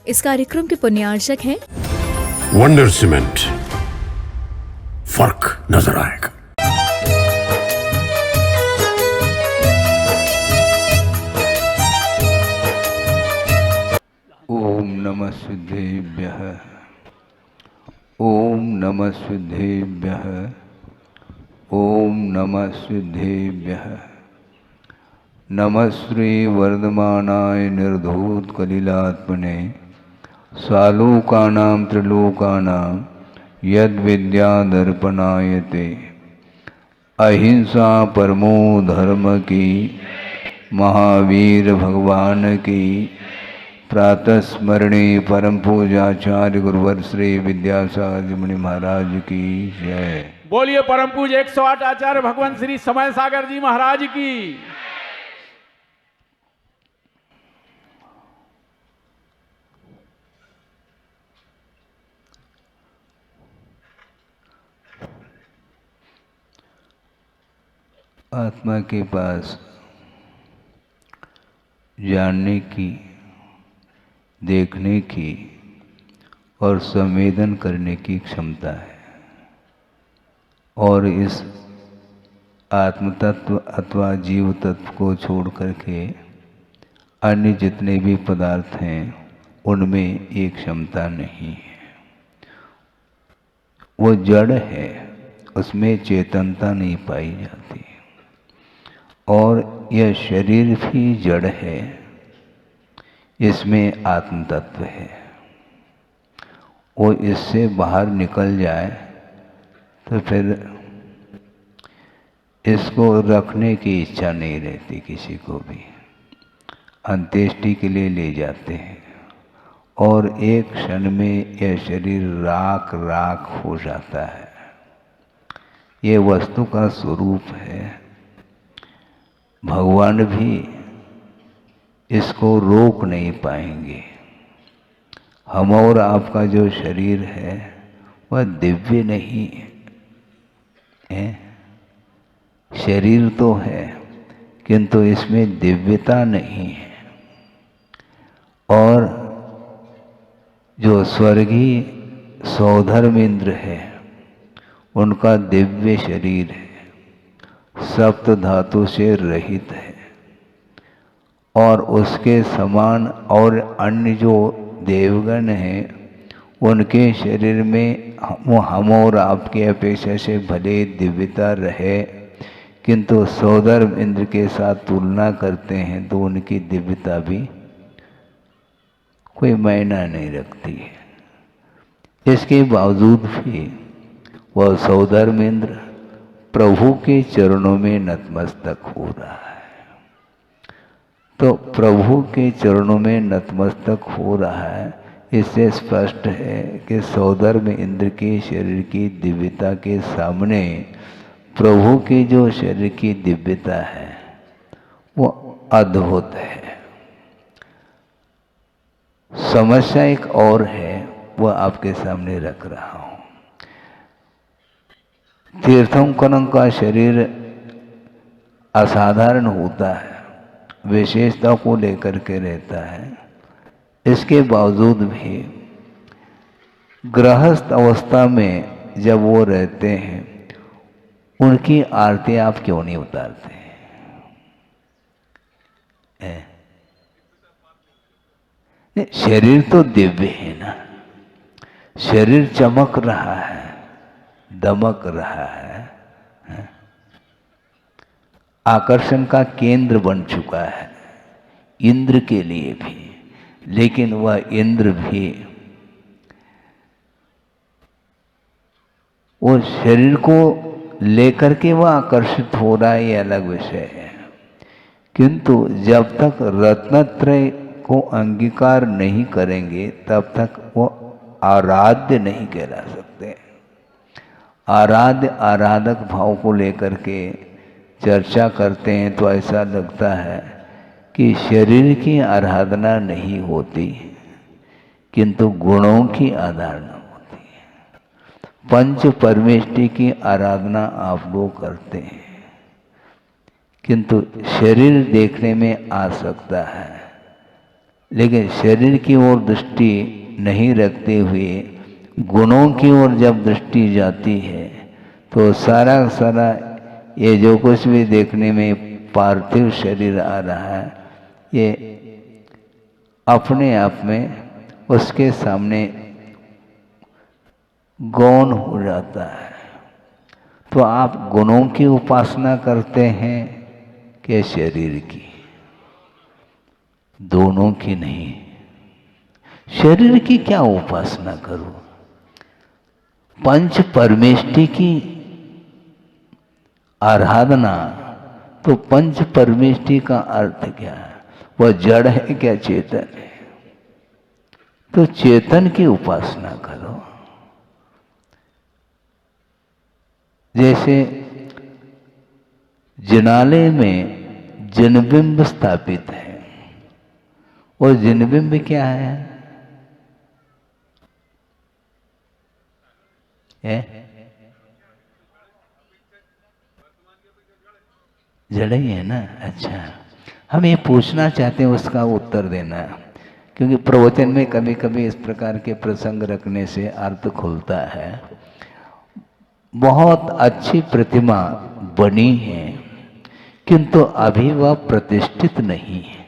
इस कार्यक्रम के पुण्यार्चक हैं वंडर सीमेंट। फर्क नजर आएगा। ओम नमः सिद्धेभ्यः। ओम नमः सिद्धेभ्यः। ओम नमः सिद्धेभ्यः। नमः श्री वर्धमानाय निर्धूत कलिलात्मने सालोकानां त्रिलोकानां यद विद्या दर्पणायते। अहिंसा परमो धर्म की महावीर भगवान की प्रातः स्मरणे परम पूजाचार्य गुरुवर श्री विद्यासागर मुनि महाराज की जय। बोलिए परम पूज्य 108 आचार्य भगवान श्री समय सागर जी महाराज की। आत्मा के पास जानने की, देखने की और संवेदन करने की क्षमता है, और इस आत्म तत्व अथवा जीव तत्व को छोड़ करके अन्य जितने भी पदार्थ हैं उनमें एक क्षमता नहीं है। वो जड़ है, उसमें चेतनता नहीं पाई जाती। और यह शरीर भी जड़ है, इसमें आत्म तत्व है। वो इससे बाहर निकल जाए तो फिर इसको रखने की इच्छा नहीं रहती किसी को भी। अंत्येष्टि के लिए ले जाते हैं और एक क्षण में यह शरीर राख राख हो जाता है। ये वस्तु का स्वरूप है। भगवान भी इसको रोक नहीं पाएंगे। हम और आपका जो शरीर है वह दिव्य नहीं है। शरीर तो है किंतु इसमें दिव्यता नहीं है। और जो स्वर्गीय सौधर्मेंद्र है उनका दिव्य शरीर है, सप्त धातु से रहित है। और उसके समान और अन्य जो देवगण हैं उनके शरीर में हम और आपके अपेक्षा से भले दिव्यता रहे, किंतु सौधर्म इंद्र के साथ तुलना करते हैं तो उनकी दिव्यता भी कोई मायना नहीं रखती है। इसके बावजूद भी वह सौधर्म इंद्र प्रभु के चरणों में नतमस्तक हो रहा है। तो प्रभु के चरणों में नतमस्तक हो रहा है, इससे स्पष्ट है कि सौधर्म इंद्र के शरीर की दिव्यता के सामने प्रभु की जो शरीर की दिव्यता है वो अद्भुत है। समस्या एक और है, वह आपके सामने रख रहा हूं। तीर्थंकरों का शरीर असाधारण होता है, विशेषता को लेकर के रहता है। इसके बावजूद भी गृहस्थ अवस्था में जब वो रहते हैं उनकी आरती आप क्यों नहीं उतारते हैं? शरीर तो दिव्य है ना, शरीर चमक रहा है, दमक रहा है, आकर्षण का केंद्र बन चुका है इंद्र के लिए भी। लेकिन वह इंद्र भी वो शरीर को लेकर के वह आकर्षित हो रहा है, ये अलग विषय है। किंतु जब तक रत्नत्रय को अंगीकार नहीं करेंगे तब तक वो आराध्य नहीं कहला सकते। आराध्य आराधक भाव को लेकर के चर्चा करते हैं तो ऐसा लगता है कि शरीर की आराधना नहीं होती किंतु गुणों की आराधना होती है। पंच परमेष्टि की आराधना आप लोग करते हैं किंतु शरीर देखने में आ सकता है लेकिन शरीर की ओर दृष्टि नहीं रखते हुए गुणों की ओर जब दृष्टि जाती है तो सारा सारा ये जो कुछ भी देखने में पार्थिव शरीर आ रहा है ये अपने आप में उसके सामने गौण हो जाता है। तो आप गुणों की उपासना करते हैं कि शरीर की? दोनों की नहीं। शरीर की क्या उपासना करूं? पंच परमेष्टि की आराधना। तो पंच परमेष्टि का अर्थ क्या है? वह जड़ है क्या चेतन है? तो चेतन की उपासना करो। जैसे जिनालय में जिनबिंब स्थापित है, और जिनबिंब क्या है? जड़ ही है ना? अच्छा, हम ये पूछना चाहते हैं, उसका उत्तर देना, क्योंकि प्रवचन में कभी कभी इस प्रकार के प्रसंग रखने से अर्थ खुलता है। बहुत अच्छी प्रतिमा बनी है किंतु अभी वह प्रतिष्ठित नहीं है।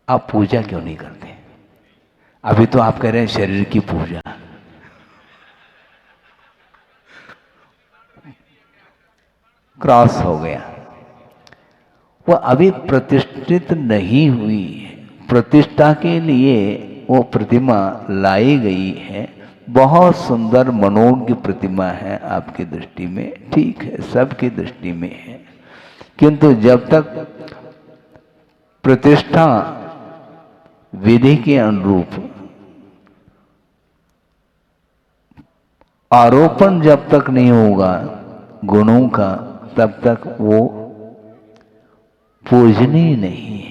आप पूजा क्यों नहीं करते? अभी तो आप कह रहे हैं शरीर की पूजा। क्रॉस हो गया। वह अभी प्रतिष्ठित नहीं हुई है। प्रतिष्ठा के लिए वो प्रतिमा लाई गई है। बहुत सुंदर मनोज्ञ प्रतिमा है आपकी दृष्टि में, ठीक है, सबकी दृष्टि में है, किंतु जब तक प्रतिष्ठा विधि के अनुरूप आरोपण जब तक नहीं होगा गुणों का, तब तक वो पूजनीय नहीं है।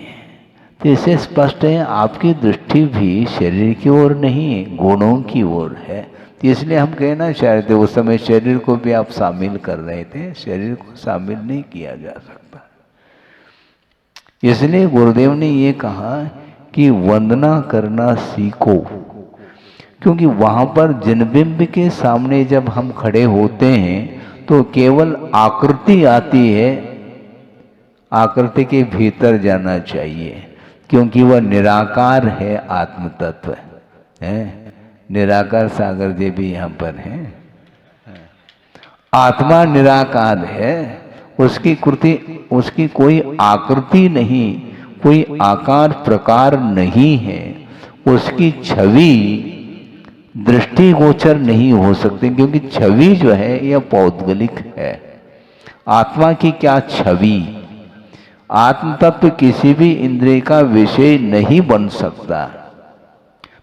तो इससे स्पष्ट है आपकी दृष्टि भी शरीर की ओर नहीं, गुणों की ओर है। तो इसलिए हम कहें ना, शायद उस समय शरीर को भी आप शामिल कर रहे थे, शरीर को शामिल नहीं किया जा सकता। इसलिए गुरुदेव ने ये कहा कि वंदना करना सीखो, क्योंकि वहां पर जिनबिंब के सामने जब हम खड़े होते हैं तो केवल आकृति आती है। आकृति के भीतर जाना चाहिए, क्योंकि वह निराकार है, आत्म तत्व है। निराकार सागर जी भी यहाँ पर हैं। आत्मा निराकार है, उसकी कृति, उसकी कोई आकृति नहीं, कोई आकार प्रकार नहीं है, उसकी छवि दृष्टिगोचर नहीं हो सकती, क्योंकि छवि जो है यह पौद्गलिक है। आत्मा की क्या छवि? आत्म तत्व किसी भी इंद्रिय का विषय नहीं बन सकता।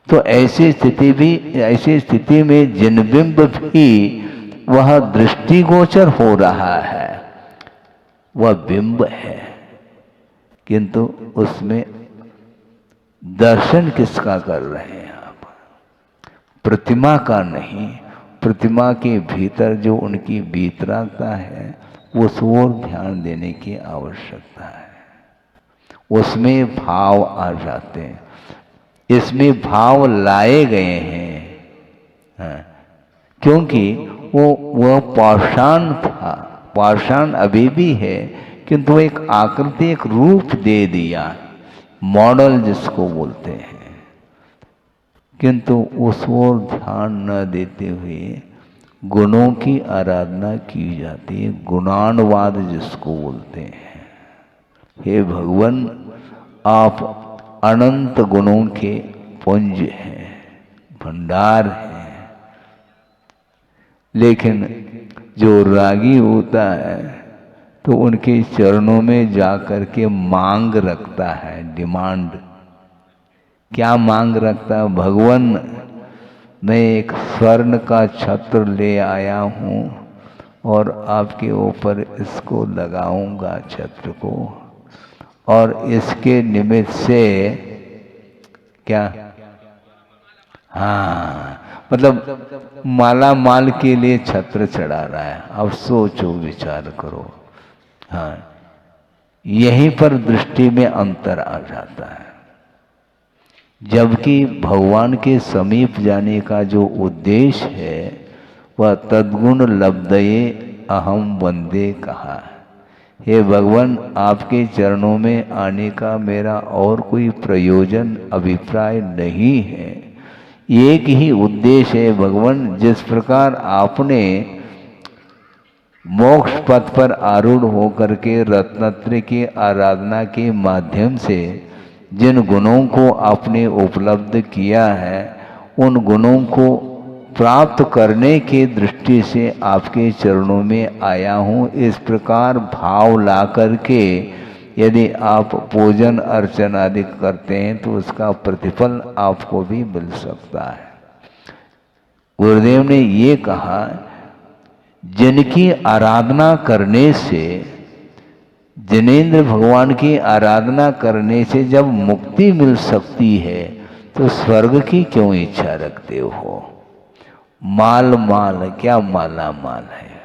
तो ऐसी स्थिति में जिनबिंब भी वह दृष्टिगोचर हो रहा है, वह बिंब है, किंतु उसमें दर्शन किसका कर रहे हैं आप? प्रतिमा का नहीं। प्रतिमा के भीतर जो उनकी वीतरागता है उस ओर ध्यान देने की आवश्यकता है। उसमें भाव आ जाते हैं, इसमें भाव लाए गए हैं। हाँ, क्योंकि वो पाषाण था, पाषाण अभी भी है, किंतु एक आकृति, एक रूप दे दिया, मॉडल जिसको बोलते हैं, किंतु उस ओर ध्यान न देते हुए गुणों की आराधना की जाती है, गुणानुवाद जिसको बोलते हैं। हे भगवान, आप अनंत गुणों के पुंज हैं, भंडार हैं, लेकिन जो रागी होता है तो उनके चरणों में जाकर के मांग रखता है, डिमांड। क्या मांग रखता है? भगवान, मैं एक स्वर्ण का छत्र ले आया हूँ और आपके ऊपर इसको लगाऊंगा, छत्र को, और इसके निमित्त से क्या, हाँ, मतलब माला माल के लिए छत्र चढ़ा रहा है। अब सोचो, विचार करो। हाँ, यहीं पर दृष्टि में अंतर आ जाता है। जबकि भगवान के समीप जाने का जो उद्देश्य है वह तद्गुण लब्धये अहम वंदे कहा। हे भगवान, आपके चरणों में आने का मेरा और कोई प्रयोजन अभिप्राय नहीं है। एक ही उद्देश्य है भगवान, जिस प्रकार आपने मोक्ष पथ पर आरूढ़ होकर के रत्नत्रय की आराधना के माध्यम से जिन गुणों को आपने उपलब्ध किया है, उन गुणों को प्राप्त करने की दृष्टि से आपके चरणों में आया हूँ। इस प्रकार भाव ला करके यदि आप पूजन अर्चन आदि करते हैं तो उसका प्रतिफल आपको भी मिल सकता है। गुरुदेव ने ये कहा, जिनकी आराधना करने से, जिनेंद्र भगवान की आराधना करने से जब मुक्ति मिल सकती है तो स्वर्ग की क्यों इच्छा रखते हो? माल माल क्या माला माल है।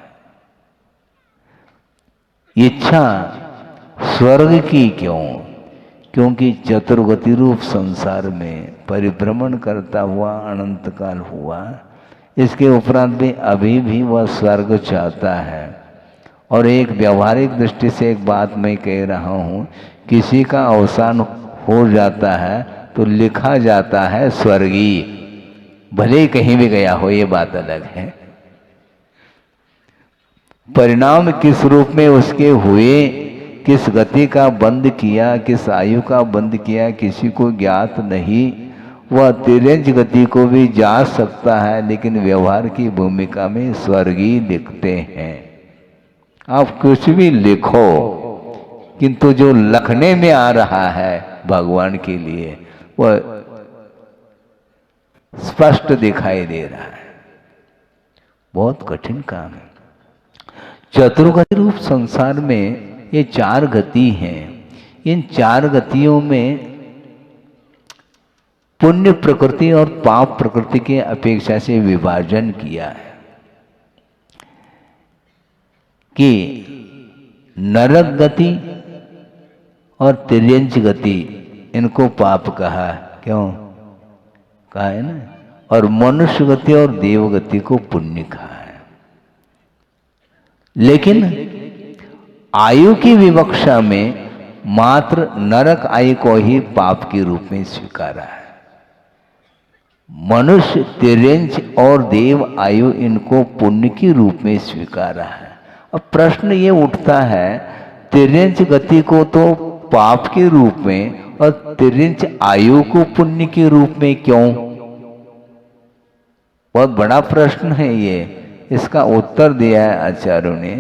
इच्छा स्वर्ग की क्यों? क्योंकि चतुर्गति रूप संसार में परिभ्रमण करता हुआ अनंत काल हुआ, इसके उपरांत भी अभी भी वह स्वर्ग चाहता है। और एक व्यावहारिक दृष्टि से एक बात मैं कह रहा हूँ, किसी का अवसान हो जाता है तो लिखा जाता है स्वर्गीय, भले ही कहीं भी गया हो, ये बात अलग है। परिणाम किस रूप में उसके हुए, किस गति का बंद किया, किस आयु का बंद किया, किसी को ज्ञात नहीं। वह तिर्यंच गति को भी जा सकता है, लेकिन व्यवहार की भूमिका में स्वर्गीय लिखते हैं। आप कुछ भी लिखो, किंतु जो लखने में आ रहा है भगवान के लिए वह स्पष्ट दिखाई दे रहा है। बहुत कठिन काम है। चतुर्गति रूप संसार में ये चार गति हैं। इन चार गतियों में पुण्य प्रकृति और पाप प्रकृति के अपेक्षा से विभाजन किया है कि नरक गति और तिर्यंच गति, इनको पाप कहा। क्यों कहा है ना? और मनुष्य गति और देव गति को पुण्य कहा है। लेकिन आयु की विवक्षा में मात्र नरक आयु को ही पाप के रूप में स्वीकारा है। मनुष्य, तिर्यंच और देव आयु इनको पुण्य के रूप में स्वीकारा है। अब प्रश्न ये उठता है, तिर्यंच गति को तो पाप के रूप में और तिर्यंच आयु को पुण्य के रूप में क्यों? बहुत बड़ा प्रश्न है ये। इसका उत्तर दिया है आचार्यों ने।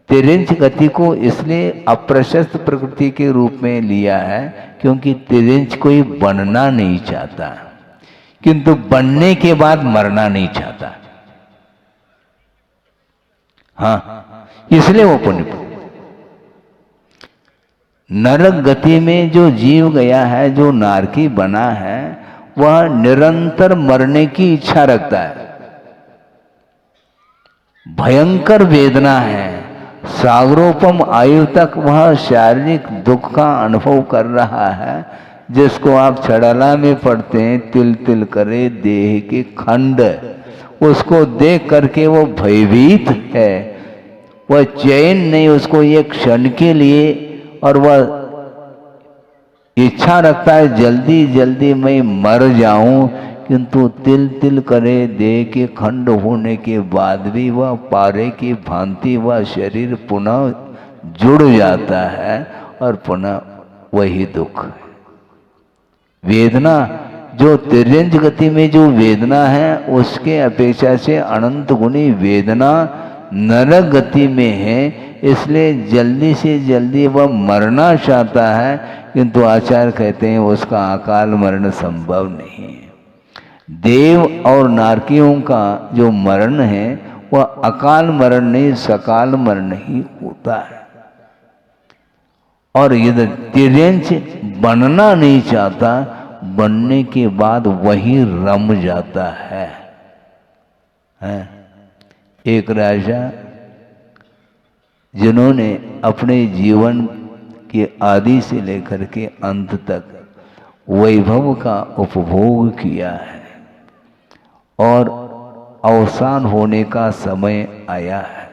तिर्यंच गति को इसलिए अप्रशस्त प्रकृति के रूप में लिया है क्योंकि तिर्यंच कोई बनना नहीं चाहता, किंतु बनने के बाद मरना नहीं चाहता। हाँ, इसलिए वो पुण्य। नरक गति में जो जीव गया है, जो नारकी बना है, वह निरंतर मरने की इच्छा रखता है। भयंकर वेदना है। सागरोपम आयु तक वह शारीरिक दुख का अनुभव कर रहा है, जिसको आप छड़ाला में पढ़ते हैं, तिल तिल करे देह के खंड। उसको देख करके वो भयभीत है, वह चैन नहीं उसको एक क्षण के लिए, और वह इच्छा रखता है जल्दी जल्दी मैं मर जाऊं। किंतु तिल तिल करे देह के खंड होने के बाद भी वह पारे की भांति वह शरीर पुनः जुड़ जाता है और पुनः वही दुख। वेदना जो तिर्यंच गति में जो वेदना है, उसके अपेक्षा से अनंत गुनी वेदना नरक गति में है। इसलिए जल्दी से जल्दी वह मरना चाहता है, किंतु आचार्य कहते हैं उसका अकाल मरण संभव नहीं है। देव और नारकियों का जो मरण है वह अकाल मरण नहीं, सकाल मरण ही होता है। और यदि तिर्यंच बनना नहीं चाहता, बनने के बाद वही रम जाता है। एक राजा जिन्होंने अपने जीवन के आदि से लेकर के अंत तक वैभव का उपभोग किया है और अवसान होने का समय आया है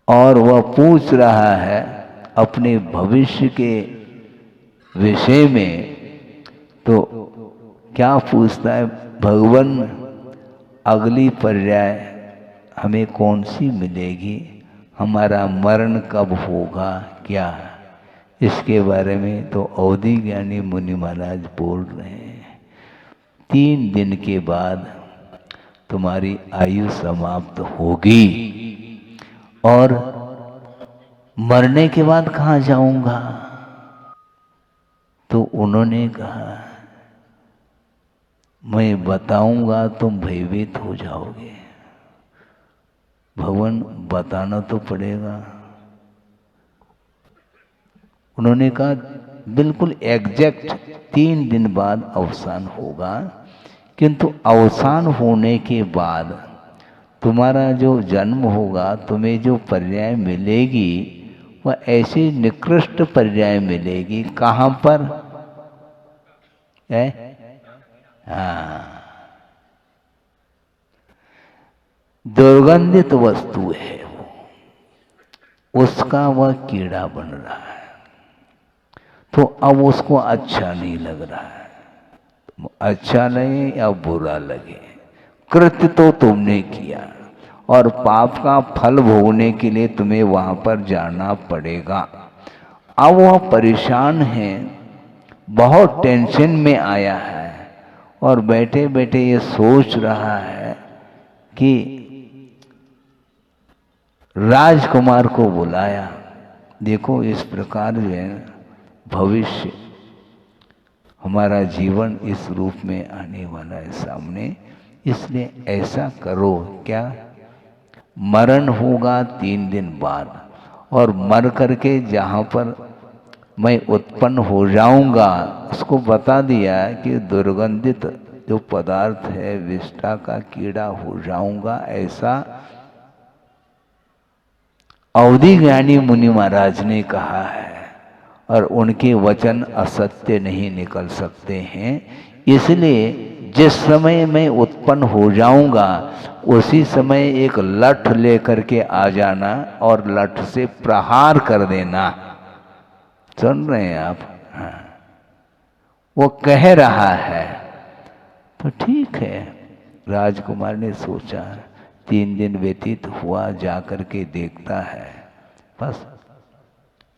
और वह पूछ रहा है अपने भविष्य के विषय में। तो क्या पूछता है, भगवान अगली पर्याय हमें कौन सी मिलेगी, हमारा मरण कब होगा, क्या इसके बारे में तो अवधि ज्ञानी मुनि महाराज बोल रहे हैं 3 दिन के बाद तुम्हारी आयु समाप्त होगी और मरने के बाद कहाँ जाऊंगा। तो उन्होंने कहा मैं बताऊंगा तुम भयभीत हो जाओगे। भगवान बताना तो पड़ेगा। उन्होंने कहा बिल्कुल एग्जैक्ट 3 दिन बाद अवसान होगा, किंतु अवसान होने के बाद तुम्हारा जो जन्म होगा, तुम्हें जो पर्याय मिलेगी वह ऐसी निकृष्ट पर्याय मिलेगी। कहाँ पर है? हाँ, दुर्गंधित वस्तु है वो, उसका वह कीड़ा बन रहा है। तो अब उसको अच्छा नहीं लग रहा है। अच्छा लगे या बुरा लगे, कृत्य तो तुमने किया और पाप का फल भोगने के लिए तुम्हें वहां पर जाना पड़ेगा। अब वह परेशान है, बहुत टेंशन में आया है और बैठे बैठे ये सोच रहा है कि राजकुमार को बुलाया, देखो इस प्रकार जो है भविष्य हमारा जीवन इस रूप में आने वाला है सामने, इसलिए ऐसा करो, क्या मरण होगा 3 दिन बाद और मर करके जहाँ पर मैं उत्पन्न हो जाऊंगा उसको बता दिया कि दुर्गंधित जो पदार्थ है विष्ठा का कीड़ा हो जाऊंगा। ऐसा अवधि ज्ञानी मुनि महाराज ने कहा है और उनके वचन असत्य नहीं निकल सकते हैं। इसलिए जिस समय मैं उत्पन्न हो जाऊंगा उसी समय एक लठ लेकर के आ जाना और लठ से प्रहार कर देना। सुन रहे हैं आप? हाँ, वो कह रहा है। तो ठीक है, राजकुमार ने सोचा 3 दिन व्यतीत हुआ, जाकर के देखता है। बस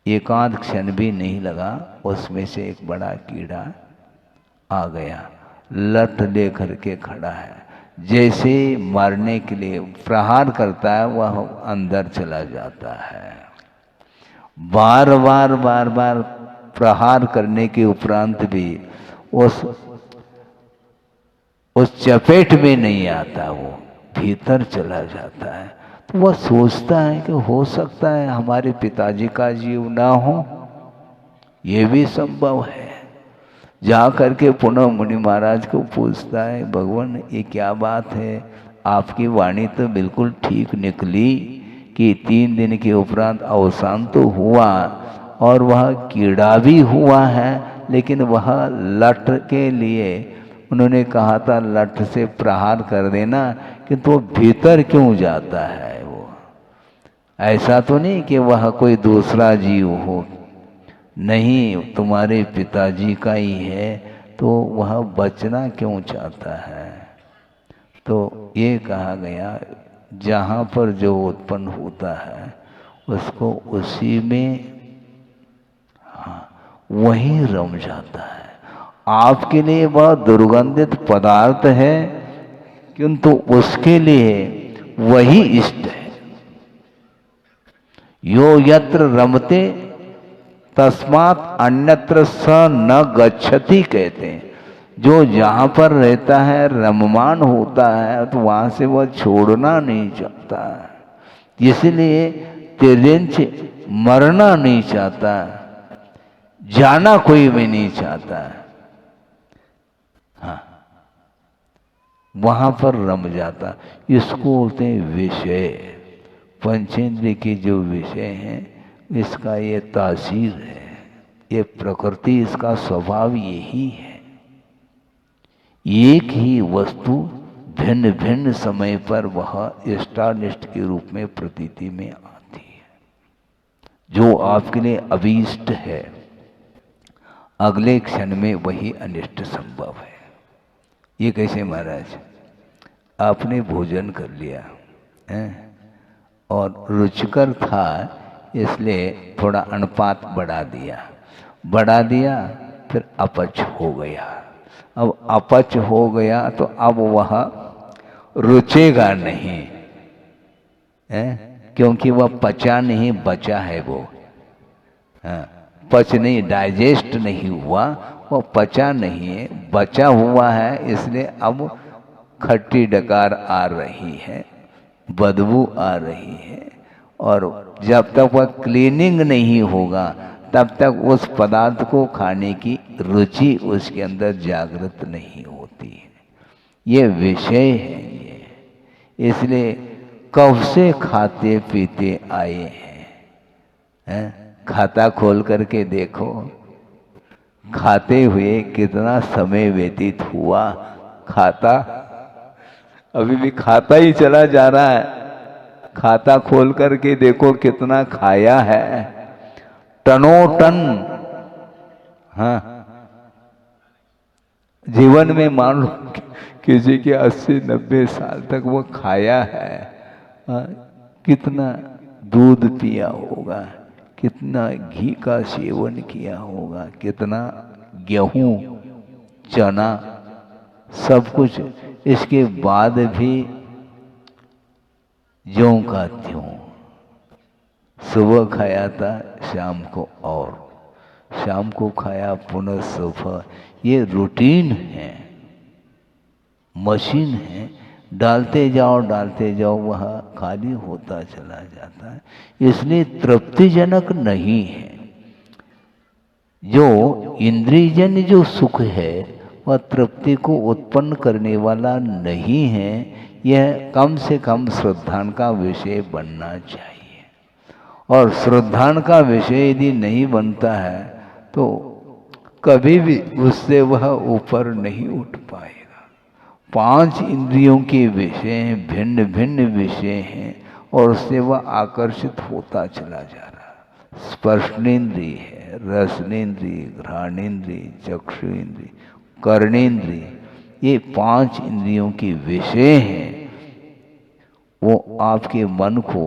एकांत क्षण भी नहीं लगा, उसमें से एक बड़ा कीड़ा आ गया, लठ लेकर के खड़ा है। जैसे मारने के लिए प्रहार करता है वह अंदर चला जाता है। बार बार प्रहार करने के उपरांत भी उस चपेट में नहीं आता, वो भीतर चला जाता है। तो वह सोचता है कि हो सकता है हमारे पिताजी का जीव ना हो, ये भी संभव है। जा करके पुनः मुनि महाराज को पूछता है, भगवान ये क्या बात है, आपकी वाणी तो बिल्कुल ठीक निकली कि 3 दिन के उपरांत अवसान तो हुआ और वह कीड़ा भी हुआ है, लेकिन वह लठ के लिए उन्होंने कहा था लठ से प्रहार कर देना, किंतु वो भीतर क्यों जाता है? वो ऐसा तो नहीं कि वह कोई दूसरा जीव हो, नहीं, तुम्हारे पिताजी का ही है, तो वह बचना क्यों चाहता है? तो ये कहा गया जहाँ पर जो उत्पन्न होता है उसको उसी में वही रम जाता है। आपके लिए वह दुर्गंधित पदार्थ है, किंतु उसके लिए वही इष्ट है। यो यत्र रमते तस्मात् अन्यत्र स न गच्छति कहते हैं। जो जहाँ पर रहता है, रममान होता है, तो वहाँ से वह छोड़ना नहीं चाहता, इसलिए तिर्यंच मरना नहीं चाहता, जाना कोई भी नहीं चाहता। हाँ, वहाँ पर रम जाता। इसको बोलते हैं विषय। पंचेंद्रिय के जो विषय हैं इसका ये तासीर है। ये प्रकृति, इसका स्वभाव यही है। एक ही वस्तु भिन्न भिन्न समय पर वह इष्टानिष्ट के रूप में प्रतीति में आती है। जो आपके लिए अभीष्ट है, अगले क्षण में वही अनिष्ट संभव है। ये कैसे महाराज? आपने भोजन कर लिया है और रुचिकर था, इसलिए थोड़ा अनुपात बढ़ा दिया, फिर अपच हो गया। अब अपच हो गया तो अब वह रुचेगा नहीं है, क्योंकि वह पचा नहीं, बचा है वो। पच नहीं, डाइजेस्ट नहीं हुआ, वो पचा नहीं है, बचा हुआ है। इसलिए अब खट्टी डकार आ रही है, बदबू आ रही है, और जब तक वह क्लीनिंग नहीं होगा तब तक उस पदार्थ को खाने की रुचि उसके अंदर जागृत नहीं होती है। ये विषय है ये। इसलिए कब से खाते पीते आए हैं? खाता खोल करके देखो, खाते हुए कितना समय व्यतीत हुआ। खाता अभी भी खाता ही चला जा रहा है। खाता खोल करके देखो कितना खाया है, टनों टन। हाँ, जीवन में मान लो किसी के 80-90 साल तक वो खाया है। हाँ, कितना दूध पिया होगा, कितना घी का सेवन किया होगा, कितना गेहूं, चना, सब कुछ। इसके बाद भी ज्यों का त्यों, सुबह खाया था, शाम को और शाम को खाया, पुनः सुबह। ये रूटीन है, मशीन है। डालते जाओ वह खाली होता चला जाता है। इसलिए तृप्तिजनक नहीं है। जो इंद्रियजन्य जो सुख है वह तृप्ति को उत्पन्न करने वाला नहीं है। यह कम से कम श्रद्धान का विषय बनना चाहिए, और श्रद्धान का विषय यदि नहीं बनता है तो कभी भी उससे वह ऊपर नहीं उठ पाएगा। 5 इंद्रियों के विषय हैं, भिन्न भिन्न विषय हैं, और उससे वह आकर्षित होता चला जा रहा है। स्पर्शनेन्द्रिय है, रसनेन्द्रिय, घ्राणेन्द्रिय, चक्षुरेन्द्रिय, कर्णेन्द्रिय, ये 5 इंद्रियों के विषय हैं। वो आपके मन को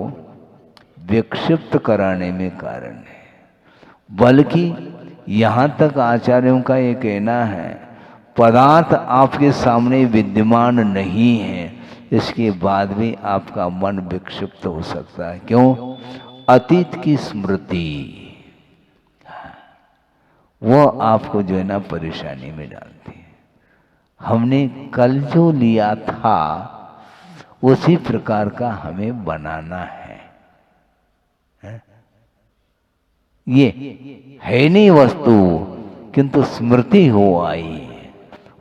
विक्षिप्त कराने में कारण है। बल्कि यहाँ तक आचार्यों का ये कहना है, पदार्थ आपके सामने विद्यमान नहीं है, इसके बाद भी आपका मन विक्षिप्त हो सकता है। क्यों? अतीत की स्मृति वो आपको जो है ना परेशानी में डालती है। हमने कल जो लिया था उसी प्रकार का हमें बनाना है। ये है नहीं वस्तु, किंतु स्मृति हो आई।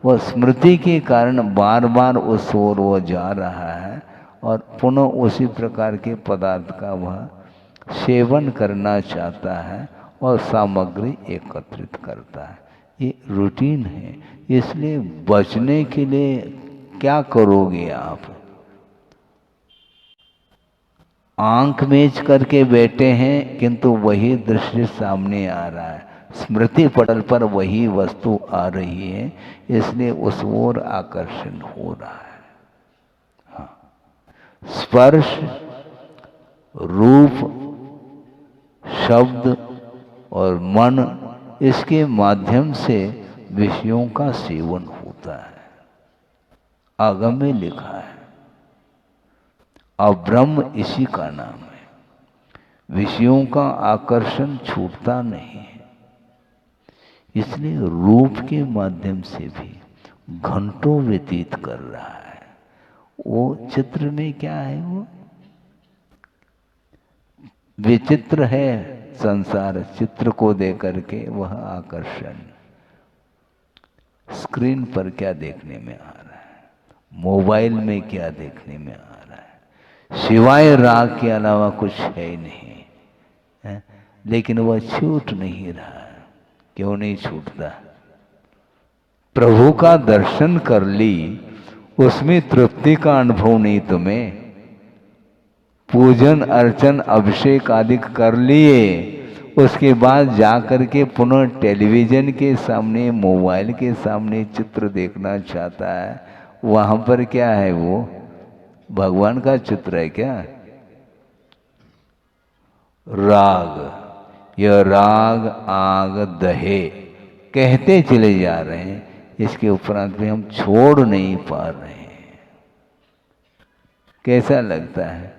वह स्मृति के कारण बार बार उस ओर वो जा रहा है, और पुनः उसी प्रकार के पदार्थ का वह सेवन करना चाहता है और सामग्री एकत्रित करता है। ये रूटीन है। इसलिए बचने के लिए क्या करोगे आप? आंख मेज करके बैठे हैं, किंतु वही दृश्य सामने आ रहा है, स्मृति पटल पर वही वस्तु आ रही है, इसलिए उस ओर आकर्षण हो रहा है। हाँ, स्पर्श, रूप, शब्द और मन, इसके माध्यम से विषयों का सेवन होता है। आगम में लिखा है, अब्रह्म इसी का नाम है। विषयों का आकर्षण छूटता नहीं है। इसलिए रूप के माध्यम से भी घंटों व्यतीत कर रहा है। वो चित्र में क्या है? वो विचित्र है संसार। चित्र को देकर के वह आकर्षण, स्क्रीन पर क्या देखने में आ रहा है, मोबाइल में क्या देखने में आ रहा है, सिवाय राग के अलावा कुछ है ही नहीं है। लेकिन वह छूट नहीं रहा है। क्यों नहीं छूटता? प्रभु का दर्शन कर ली, उसमें तृप्ति का अनुभव नहीं तुम्हें? पूजन अर्चन अभिषेक आदि कर लिए, उसके बाद जा करके पुनः टेलीविजन के सामने मोबाइल के सामने चित्र देखना चाहता है। वहां पर क्या है? वो भगवान का चित्र है क्या? राग, यह राग आग दहे कहते चले जा रहे हैं, इसके उपरांत भी हम छोड़ नहीं पा रहे हैं। कैसा लगता है?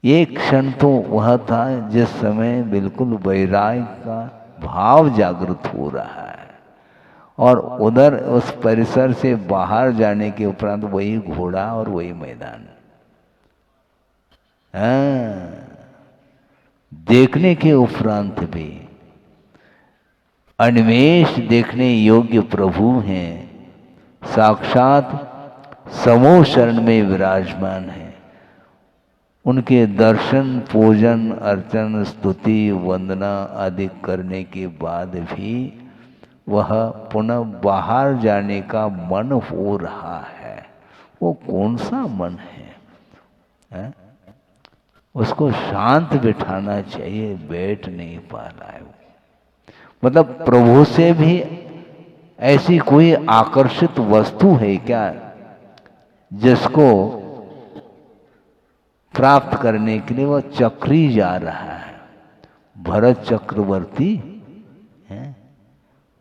एक क्षण तो वह था जिस समय बिल्कुल वैराग्य का भाव जागृत हो रहा है, और उधर उस परिसर से बाहर जाने के उपरांत वही घोड़ा और वही मैदान। देखने के उपरांत भी अनिमेष देखने योग्य प्रभु हैं, साक्षात समो शरण में विराजमान है। उनके दर्शन पूजन अर्चन स्तुति वंदना आदि करने के बाद भी वह पुनः बाहर जाने का मन हो रहा है। वो कौन सा मन है? उसको शांत बिठाना चाहिए, बैठ नहीं पा रहा है। मतलब प्रभु से भी ऐसी कोई आकर्षित वस्तु है क्या जिसको प्राप्त करने के लिए वह चक्री जा रहा है? भरत चक्रवर्ती है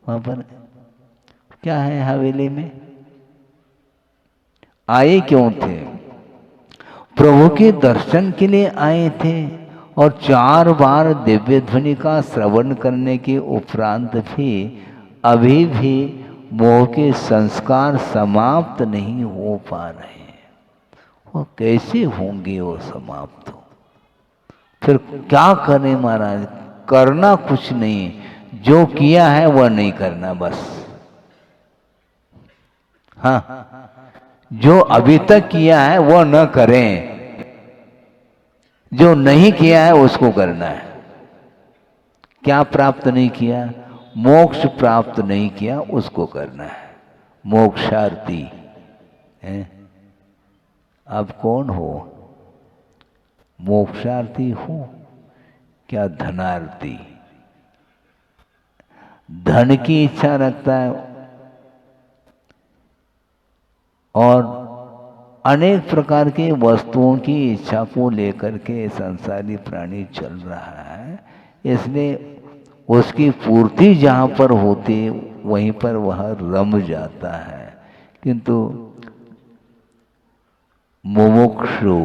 वहां पर, क्या है हवेली में? आए क्यों थे? प्रभु के दर्शन के लिए आए थे, और 4 बार दिव्य ध्वनि का श्रवण करने के उपरांत भी अभी भी मोह के संस्कार समाप्त नहीं हो पा रहे हैं। वो कैसे होंगे वो समाप्त? हो फिर क्या करें महाराज? करना कुछ नहीं, जो किया है वह नहीं करना बस। हाँ, जो अभी तक किया है वो न करें, जो नहीं किया है उसको करना है। क्या प्राप्त नहीं किया? मोक्ष प्राप्त नहीं किया, उसको करना है। मोक्षार्थी है। आप कौन हो? मोक्षार्थी हो क्या धनार्थी? धन की इच्छा रखता है और अनेक प्रकार के वस्तुओं की इच्छा को लेकर के संसारी प्राणी चल रहा है। इसलिए उसकी पूर्ति जहाँ पर होती वहीं पर वह रम जाता है। किंतु मुमुक्षु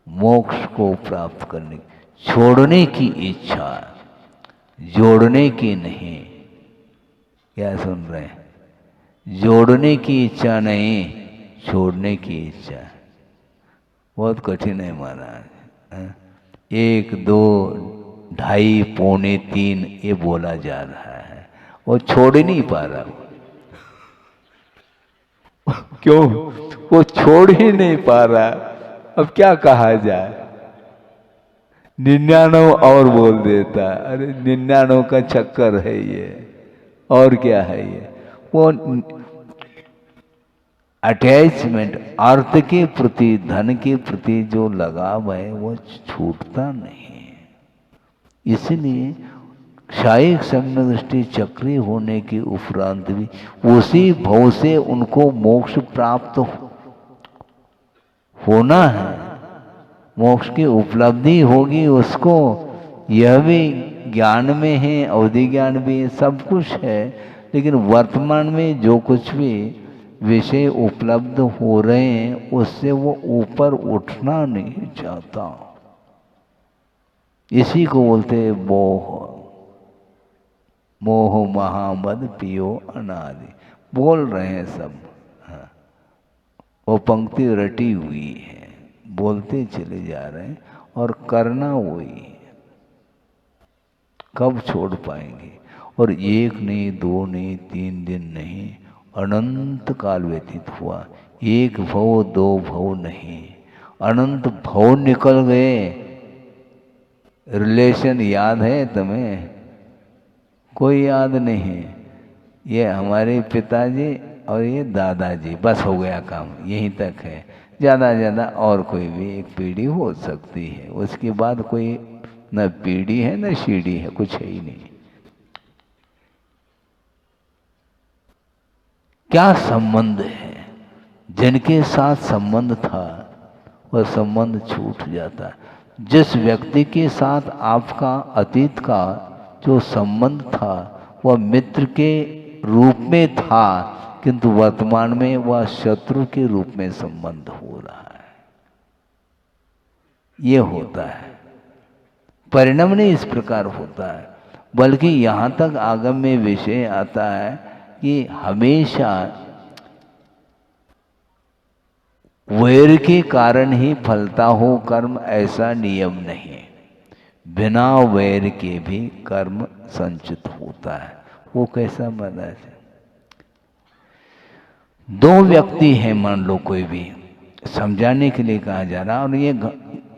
मोक्ष को प्राप्त करने, छोड़ने की इच्छा, जोड़ने की नहीं। क्या सुन रहे हैं? जोड़ने की इच्छा नहीं, छोड़ने की इच्छा। बहुत कठिन है महाराज। 1 2 2.5 पौने 3 ये बोला जा रहा है, वो छोड़ नहीं पा रहा। क्यों? वो छोड़ ही नहीं पा रहा। अब क्या कहा जाए? 99 और बोल देता। अरे 99 का चक्कर है ये, और क्या है ये? वो अटैचमेंट, अर्थ के प्रति, धन के प्रति जो लगाव है वो छूटता नहीं। इसलिए क्षायिक सम्यक दृष्टि चक्री होने के उपरांत भी उसी भव से उनको मोक्ष प्राप्त होना है। मोक्ष की उपलब्धि होगी उसको, यह भी ज्ञान में है, अवधि ज्ञान भी है, सब कुछ है। लेकिन वर्तमान में जो कुछ भी विषय उपलब्ध हो रहे हैं उससे वो ऊपर उठना नहीं चाहता। इसी को बोलते हैं मोह। मोह महामद पियो अनादि बोल रहे हैं सब। हाँ, वो पंक्ति रटी हुई है, बोलते चले जा रहे हैं और करना वही है। कब छोड़ पाएंगे? और 1 नहीं 2 नहीं 3 दिन नहीं, अनंत काल व्यतीत हुआ। 1 भव 2 भव नहीं, अनंत भव निकल गए। रिलेशन याद है तुम्हें? कोई याद नहीं है। ये हमारे पिताजी और ये दादाजी, बस हो गया काम, यहीं तक है। ज़्यादा ज़्यादा और कोई भी एक पीढ़ी हो सकती है, उसके बाद कोई न पीढ़ी है न सीढ़ी है, कुछ है ही नहीं। क्या संबंध है? जिनके साथ संबंध था वह संबंध छूट जाता है। जिस व्यक्ति के साथ आपका अतीत का जो संबंध था वह मित्र के रूप में था, किंतु वर्तमान में वह शत्रु के रूप में संबंध हो रहा है। ये होता है, परिणाम नहीं इस प्रकार होता है। बल्कि यहाँ तक आगम में विषय आता है कि हमेशा वैर के कारण ही फलता हो कर्म, ऐसा नियम नहीं। बिना वैर के भी कर्म संचित होता है। वो कैसा महाराज? दो व्यक्ति हैं, मान लो कोई भी, समझाने के लिए कहा जा रहा, और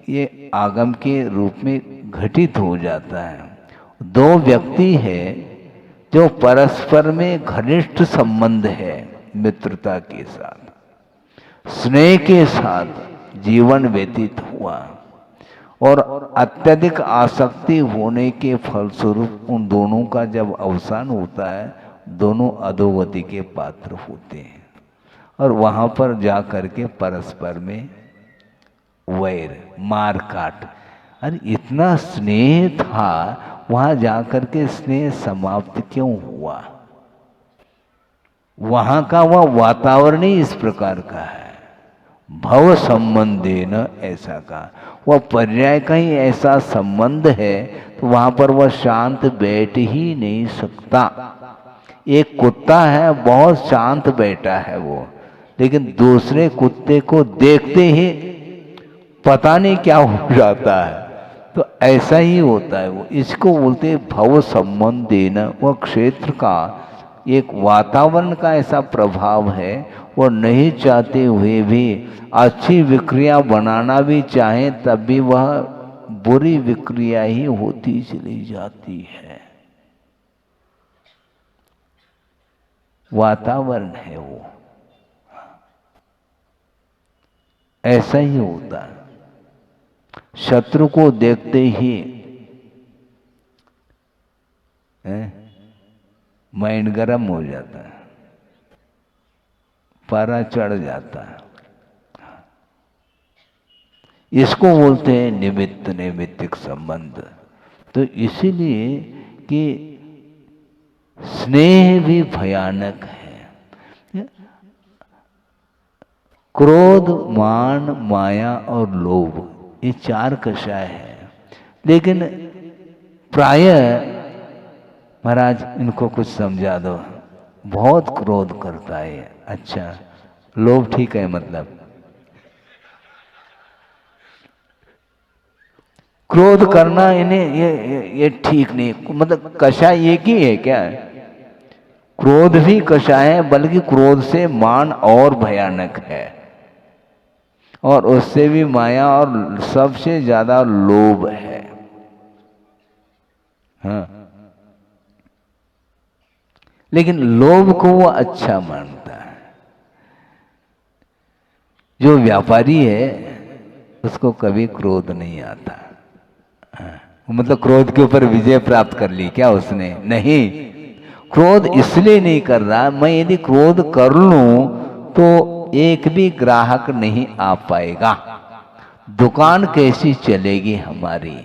ये आगम के रूप में घटित हो जाता है। दो व्यक्ति है जो परस्पर में घनिष्ठ संबंध है, मित्रता के साथ, स्नेह के साथ जीवन व्यतीत हुआ, और अत्यधिक आसक्ति होने के फलस्वरूप उन दोनों का जब अवसान होता है, दोनों अधोगति के पात्र होते हैं, और वहाँ पर जा कर के परस्पर में वैर, मार काट। अरे इतना स्नेह था, वहाँ जा कर के स्नेह समाप्त क्यों हुआ? वहाँ का वह वातावरण ही इस प्रकार का है। भव संबंधे न, ऐसा का वह पर्याय का ही ऐसा संबंध है, तो वहाँ पर वह शांत बैठ ही नहीं सकता। एक कुत्ता है, बहुत शांत बैठा है वो, लेकिन दूसरे कुत्ते को देखते ही पता नहीं क्या हो जाता है। तो ऐसा ही होता है वो। इसको बोलते भव संबंधे न, वह क्षेत्र का एक वातावरण का ऐसा प्रभाव है, वो नहीं चाहते हुए भी अच्छी विक्रिया बनाना भी चाहे तब भी वह बुरी विक्रिया ही होती चली जाती है। वातावरण है वो, ऐसा ही होता है। शत्रु को देखते ही माइंड गर्म हो जाता है, पारा चढ़ जाता है। इसको बोलते हैं निमित्त नैमित्तिक संबंध। तो इसीलिए कि स्नेह भी भयानक है। क्रोध, मान, माया और लोभ, ये चार कषाय है। लेकिन प्रायः महाराज इनको कुछ समझा दो, बहुत क्रोध करता है। अच्छा, लोभ ठीक है, मतलब क्रोध करना इन्हें ये ठीक नहीं, मतलब कषाय एक ही है क्या? क्रोध भी कषाय है, बल्कि क्रोध से मान और भयानक है, और उससे भी माया, और सबसे ज्यादा लोभ है। हाँ, लेकिन लोभ को वो अच्छा मानता है। जो व्यापारी है उसको कभी क्रोध नहीं आता। मतलब क्रोध के ऊपर विजय प्राप्त कर ली क्या उसने? नहीं, क्रोध इसलिए नहीं कर रहा, मैं यदि क्रोध कर लूं तो एक भी ग्राहक नहीं आ पाएगा, दुकान कैसी चलेगी हमारी।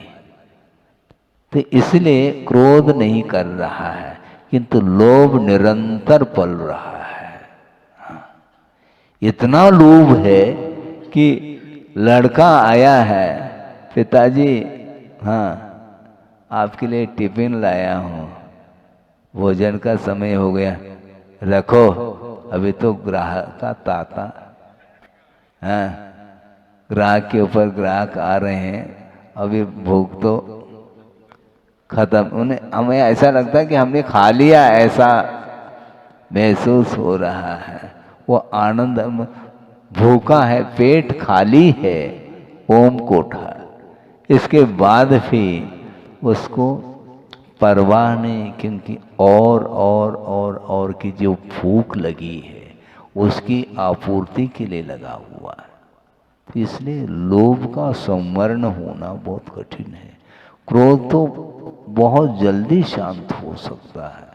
तो इसलिए क्रोध नहीं कर रहा है, किंतु लोभ निरंतर पल रहा है। इतना लोभ है कि लड़का आया है, पिताजी हाँ आपके लिए टिफिन लाया हूँ, भोजन का समय हो गया, रखो, अभी तो ग्राहक का ताता, हाँ ग्राहक के ऊपर ग्राहक आ रहे हैं, अभी भूख तो खत्म। उन्हें हमें ऐसा लगता है कि हमने खा लिया, ऐसा महसूस हो रहा है। वो आनंद, भूखा है, पेट खाली है, ओम कोठा, इसके बाद भी उसको परवाह नहीं, क्योंकि और की जो भूख लगी है उसकी आपूर्ति के लिए लगा हुआ है। इसलिए लोभ का संवरण होना बहुत कठिन है। क्रोध तो बहुत जल्दी शांत हो सकता है।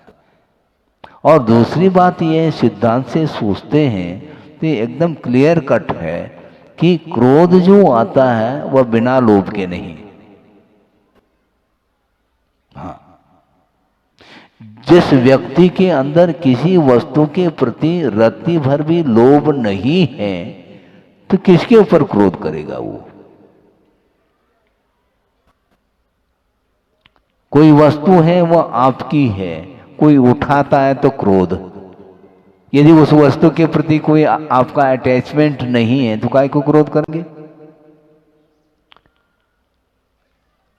और दूसरी बात यह सिद्धांत से सोचते हैं तो एकदम क्लियर कट है कि क्रोध जो आता है वह बिना लोभ के नहीं। हाँ, जिस व्यक्ति के अंदर किसी वस्तु के प्रति रत्ती भर भी लोभ नहीं है तो किसके ऊपर क्रोध करेगा वो? कोई वस्तु है वह आपकी है, कोई उठाता है तो क्रोध। यदि उस वस्तु के प्रति कोई आपका अटैचमेंट नहीं है तो काय को क्रोध करेंगे?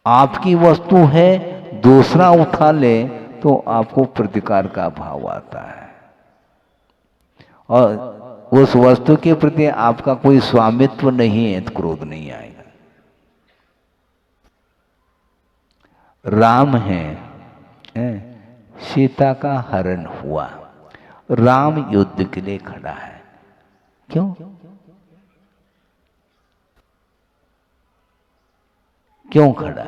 आपकी वस्तु है, दूसरा उठा ले तो आपको प्रतिकार का भाव आता है। और उस वस्तु के प्रति आपका कोई स्वामित्व नहीं है तो क्रोध नहीं आएगा। राम है, सीता का हरण हुआ, राम युद्ध के लिए खड़ा है। क्यों? क्यों खड़ा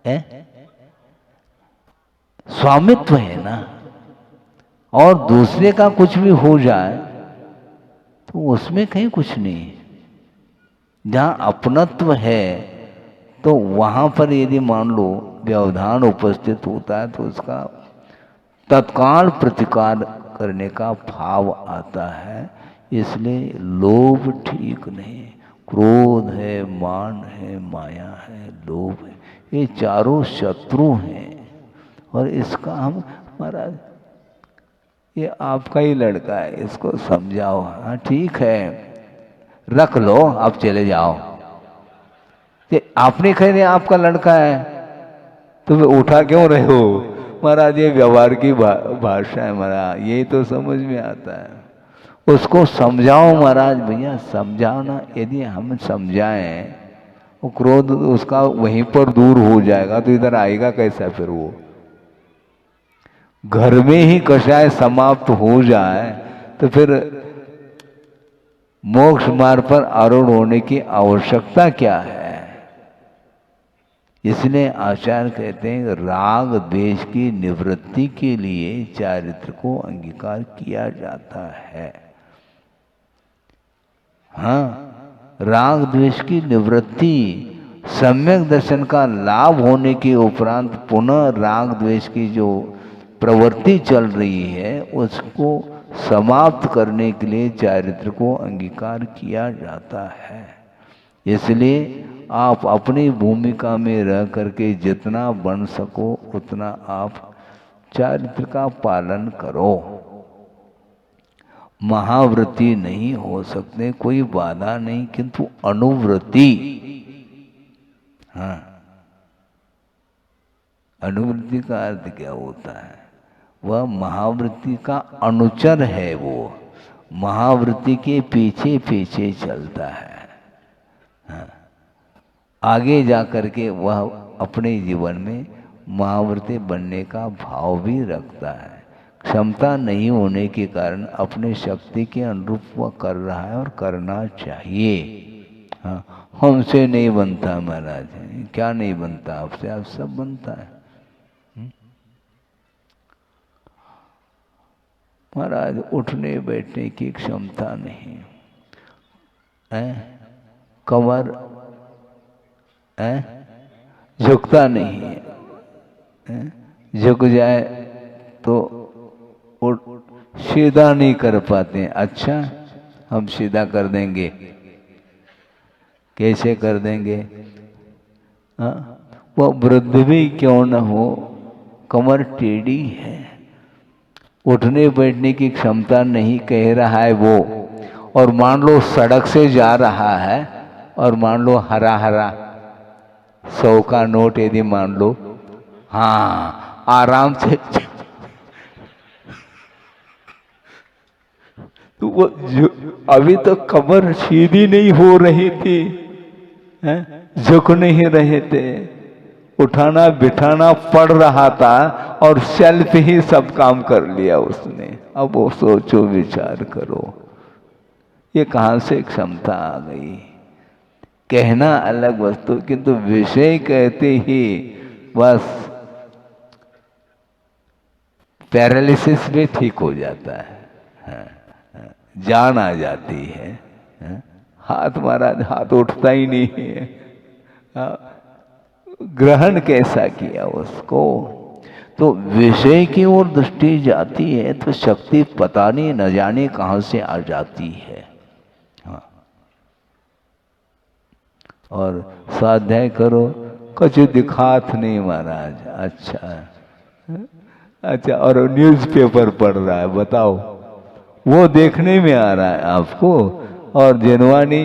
है? स्वामित्व है ना। और दूसरे का कुछ भी हो जाए तो उसमें कहीं कुछ नहीं। जहां अपनत्व है तो वहां पर यदि मान लो व्यवधान उपस्थित होता है तो उसका तत्काल प्रतिकार करने का भाव आता है। इसलिए लोभ ठीक नहीं। क्रोध है, मान है, माया है, लोभ है, ये चारों शत्रु हैं। और इसका हम, महाराज ये आपका ही लड़का है, इसको समझाओ। हाँ ठीक है, रख लो, आप चले जाओ। ये आपने कह रहे आपका लड़का है तो वे उठा क्यों रहे हो? महाराज ये व्यवहार की भाषा है महाराज, ये तो समझ में आता है। उसको समझाओ महाराज, भैया समझाओ ना। यदि हम समझाएं वो क्रोध उसका वहीं पर दूर हो जाएगा तो इधर आएगा कैसा? फिर वो घर में ही कषाय समाप्त हो जाए तो फिर मोक्ष मार्ग पर आरूढ़ होने की आवश्यकता क्या है? इसलिए आचार्य कहते हैं राग द्वेष की निवृत्ति के लिए चारित्र को अंगीकार किया जाता है। हाँ, राग द्वेष की निवृत्ति, सम्यक दर्शन का लाभ होने के उपरांत पुनः राग द्वेष की जो प्रवृत्ति चल रही है उसको समाप्त करने के लिए चारित्र को अंगीकार किया जाता है। इसलिए आप अपनी भूमिका में रह करके जितना बन सको उतना आप चारित्र का पालन करो। महाव्रती नहीं हो सकते, कोई बाधा नहीं, किंतु अनुव्रती। हाँ, अनुवृत्ति का अर्थ क्या होता है? वह महावृत्ति का अनुचर है। वो महावृत्ति के पीछे पीछे चलता है। हाँ, आगे जा करके वह अपने जीवन में महावृत्ति बनने का भाव भी रखता है। क्षमता नहीं होने के कारण अपने शक्ति के अनुरूप वह कर रहा है और करना चाहिए। हाँ, हमसे नहीं बनता महाराज, क्या नहीं बनता आपसे? आप सब बनता है महाराज। उठने बैठने की क्षमता नहीं है, कमर है झुकता नहीं है, झुक जाए तो सीधा नहीं कर पाते। अच्छा, हम सीधा कर देंगे, कैसे कर देंगे? हाँ, वो वृद्ध भी क्यों न हो, कमर टेढ़ी है, उठने बैठने की क्षमता नहीं कह रहा है वो। और मान लो सड़क से जा रहा है और मान लो हरा हरा 100 का नोट यदि मान लो, हाँ आराम से तो वो जो अभी तो कमर सीधी नहीं हो रही थी, झुक नहीं रहे थे, उठाना बिठाना पड़ रहा था और सेल्फ ही सब काम कर लिया उसने। अब वो सोचो विचार करो, ये कहाँ से क्षमता आ गई। कहना अलग वस्तु, किंतु विषय कहते ही बस पैरालिसिस भी ठीक हो जाता है, जान आ जाती है। हाथ महाराज, हाथ उठता ही नहीं है। ग्रहण कैसा किया उसको। तो विषय की ओर दृष्टि जाती है तो शक्ति पता नहीं न जाने कहां से आ जाती है। हाँ। और स्वाध्याय करो, कुछ दिखात नहीं महाराज। अच्छा, और न्यूज़पेपर पढ़ रहा है, बताओ, वो देखने में आ रहा है आपको, और जिनवानी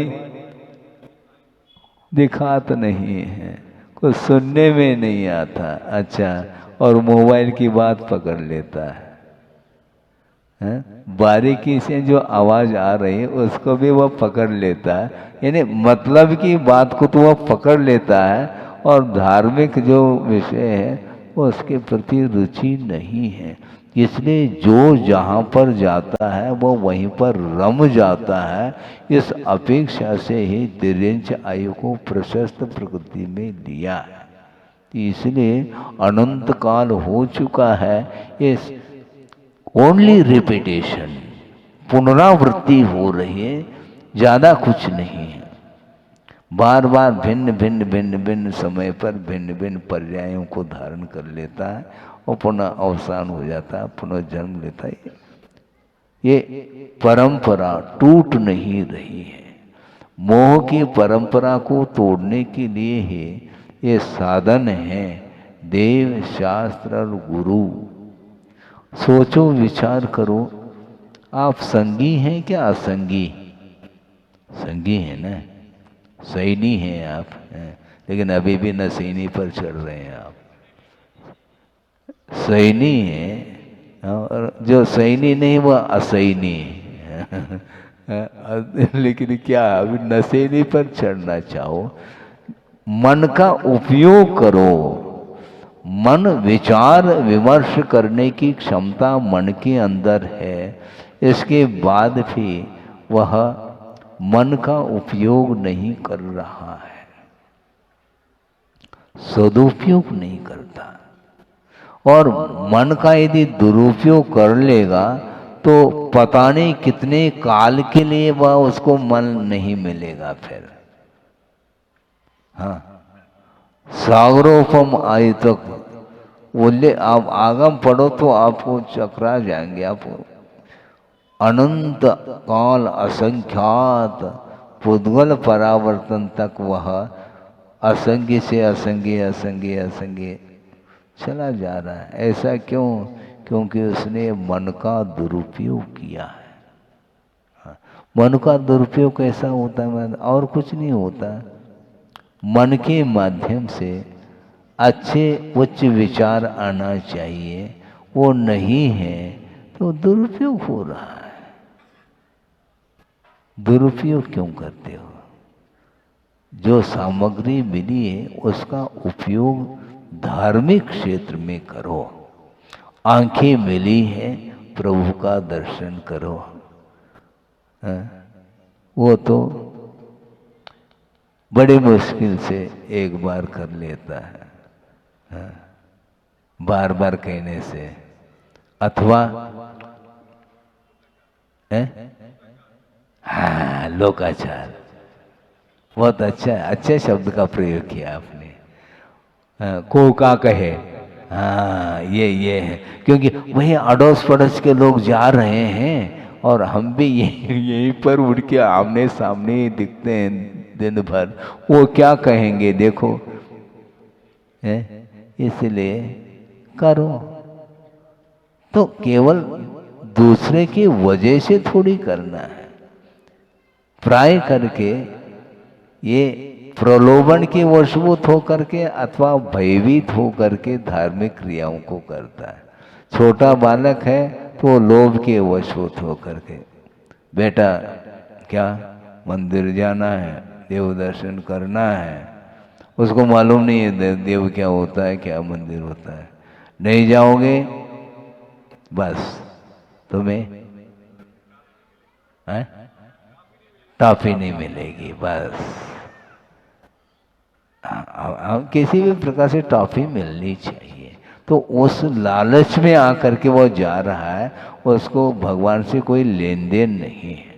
दिखात नहीं है, कुछ सुनने में नहीं आता। अच्छा, और मोबाइल की बात पकड़ लेता है, बारीकी से जो आवाज आ रही है उसको भी वह पकड़ लेता है, यानी मतलब की बात को तो वह पकड़ लेता है, और धार्मिक जो विषय है वो उसके प्रति रुचि नहीं है। इसलिए जो जहाँ पर जाता है वो वहीं पर रम जाता है। इस अपेक्षा से ही तिर्यंच आयु को प्रशस्त प्रकृति में लिया है। इसलिए अनंत काल हो चुका है, इस ओनली रिपीटेशन, पुनरावृत्ति हो रही है, ज़्यादा कुछ नहीं है। बार बार भिन्न भिन्न भिन्न भिन्न समय पर भिन्न भिन्न पर्यायों को धारण कर लेता है और पुनः अवसान हो जाता है, पुनः जन्म लेता है। ये परंपरा टूट नहीं रही है। मोह की परंपरा को तोड़ने के लिए ही ये साधन है, देव शास्त्र और गुरु। सोचो विचार करो, आप संगी हैं क्या असंगी? संगी है ना, सैनी हैं आप, लेकिन अभी भी नसैनी पर चढ़ रहे हैं आप। सैनी है, और जो सैनी नहीं वह असैनी है। लेकिन क्या अभी नसैनी पर चढ़ना चाहो? मन का उपयोग करो। मन विचार विमर्श करने की क्षमता मन के अंदर है, इसके बाद भी वह मन का उपयोग नहीं कर रहा है, सदुपयोग नहीं करता। और मन का यदि दुरुपयोग कर लेगा तो पता नहीं कितने काल के लिए वह उसको मन नहीं मिलेगा फिर। हाँ, सागरोपम आयु तक बोले, आप आगम पढ़ो तो आपको चकरा जाएंगे। आप अनंत काल असंख्यात पुद्गल परावर्तन तक वह असंगी से असंगी असंगी असंगी चला जा रहा है। ऐसा क्यों? क्योंकि उसने मन का दुरुपयोग किया है। मन का दुरुपयोग कैसा होता है? और कुछ नहीं होता, मन के माध्यम से अच्छे उच्च विचार आना चाहिए, वो नहीं है तो दुरुपयोग हो रहा है। दुरुपयोग क्यों करते हो? जो सामग्री मिली है उसका उपयोग धार्मिक क्षेत्र में करो। आंखें मिली है, प्रभु का दर्शन करो। वो तो बड़ी मुश्किल से एक बार कर लेता है, बार बार कहने से, अथवा हाँ, लोकाचार। बहुत अच्छा, अच्छे शब्द का प्रयोग किया आपने। को का कहे, हाँ ये है, क्योंकि वही अड़ोस पड़ोस के लोग जा रहे हैं और हम भी यहीं पर उड़ के आमने सामने दिखते हैं दिन भर, वो क्या कहेंगे देखो। इसलिए करो तो केवल दूसरे की वजह से थोड़ी करना है, प्राय करके ये प्रलोभन के वशभूत होकर के अथवा भयभीत होकर के धार्मिक क्रियाओं को करता है। छोटा बालक है तो लोभ के वशभूत होकर के, बेटा क्या मंदिर जाना है, देव दर्शन करना है, उसको मालूम नहीं है देव क्या होता है, क्या मंदिर होता है। नहीं जाओगे बस तुम्हें टॉफी नहीं मिलेगी बस। किसी भी प्रकार से टॉफी मिलनी चाहिए। तो उस लालच में आकर के वो जा रहा है, उसको भगवान से कोई लेन देन नहीं है।